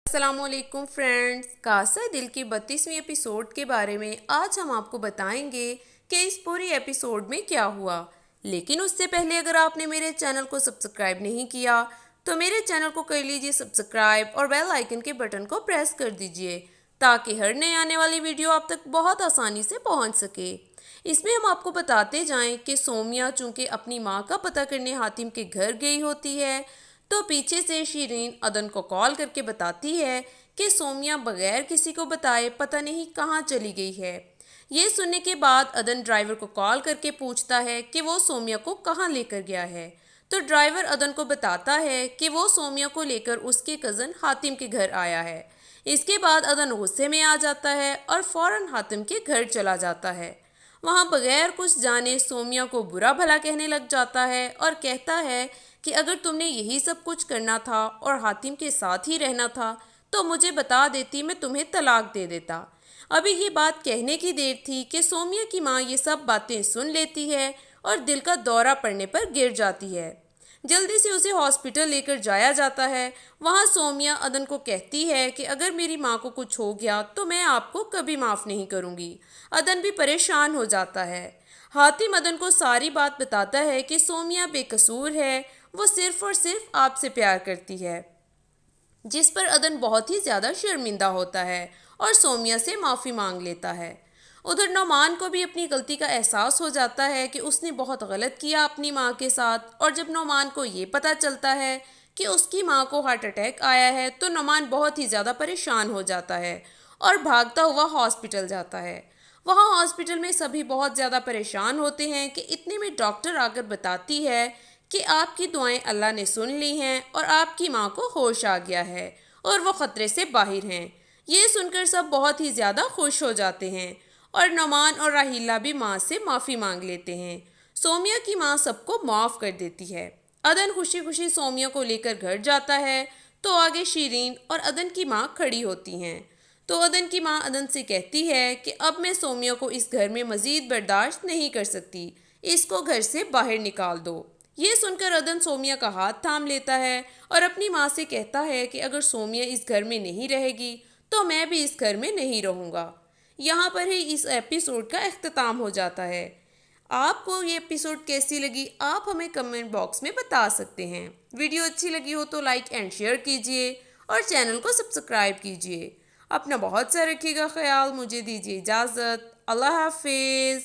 अस्सलामुअलैकुम फ्रेंड्स, कासा दिल की 32वीं एपिसोड के बारे में आज हम आपको बताएंगे कि इस पूरी एपिसोड में क्या हुआ। लेकिन उससे पहले अगर आपने मेरे चैनल को सब्सक्राइब नहीं किया तो मेरे चैनल को कर लीजिए सब्सक्राइब और बेल आइकन के बटन को प्रेस कर दीजिए ताकि हर नए आने वाली वीडियो आप तक बहुत आसानी से पहुंच सके। इसमें हम आपको बताते जाएं कि सोमिया चूंकि अपनी माँ का पता करने हातिम के घर गई होती है तो पीछे से शीरीन अदन को कॉल करके बताती है कि सोमिया बगैर किसी को बताए पता नहीं कहाँ चली गई है। ये सुनने के बाद अदन ड्राइवर को कॉल करके पूछता है कि वो सोमिया को कहाँ लेकर गया है। तो ड्राइवर अदन को बताता है कि वो सोमिया को लेकर उसके कज़न हातिम के घर आया है। इसके बाद अदन गुस्से में आ जाता है और फौरन हातिम के घर चला जाता है। वहाँ बगैर कुछ जाने सोमिया को बुरा भला कहने लग जाता है और कहता है कि अगर तुमने यही सब कुछ करना था और हातिम के साथ ही रहना था तो मुझे बता देती, मैं तुम्हें तलाक दे देता। अभी ये बात कहने की देर थी कि सोमिया की माँ ये सब बातें सुन लेती है और दिल का दौरा पड़ने पर गिर जाती है। जल्दी से उसे हॉस्पिटल लेकर जाया जाता है। वहाँ सोमिया अदन को कहती है कि अगर मेरी माँ को कुछ हो गया तो मैं आपको कभी माफ़ नहीं करूँगी। अदन भी परेशान हो जाता है। हातिम अदन को सारी बात बताता है कि सोमिया बेकसूर है, वो सिर्फ और सिर्फ आपसे प्यार करती है। जिस पर अदन बहुत ही ज़्यादा शर्मिंदा होता है और सोमिया से माफ़ी मांग लेता है। उधर नौमान को भी अपनी गलती का एहसास हो जाता है कि उसने बहुत गलत किया अपनी माँ के साथ। और जब नौमान को ये पता चलता है कि उसकी माँ को हार्ट अटैक आया है तो नौमान बहुत ही ज़्यादा परेशान हो जाता है और भागता हुआ हॉस्पिटल जाता है। वहाँ हॉस्पिटल में सभी बहुत ज़्यादा परेशान होते हैं कि इतने में डॉक्टर आकर बताती है कि आपकी दुआएं अल्लाह ने सुन ली हैं और आपकी माँ को होश आ गया है और वो ख़तरे से बाहर हैं। ये सुनकर सब बहुत ही ज़्यादा खुश हो जाते हैं और नौमान और राहीला भी माँ से माफ़ी मांग लेते हैं। सोमिया की माँ सबको माफ़ कर देती है। अदन खुशी खुशी सोमिया को लेकर घर जाता है तो आगे शीरीन और अदन की माँ खड़ी होती हैं। तो अदन की माँ अदन से कहती है कि अब मैं सोमिया को इस घर में मज़ीद बर्दाश्त नहीं कर सकती, इसको घर से बाहर निकाल दो। ये सुनकर अदन सोमिया का हाथ थाम लेता है और अपनी माँ से कहता है कि अगर सोमिया इस घर में नहीं रहेगी तो मैं भी इस घर में नहीं रहूँगा। यहाँ पर ही इस एपिसोड का अख्ताम हो जाता है। आपको ये एपिसोड कैसी लगी आप हमें कमेंट बॉक्स में बता सकते हैं। वीडियो अच्छी लगी हो तो लाइक एंड शेयर कीजिए और चैनल को सब्सक्राइब कीजिए। अपना बहुत सा रखिएगा ख्याल। मुझे दीजिए इजाज़त। अल्लाह हाफिज़।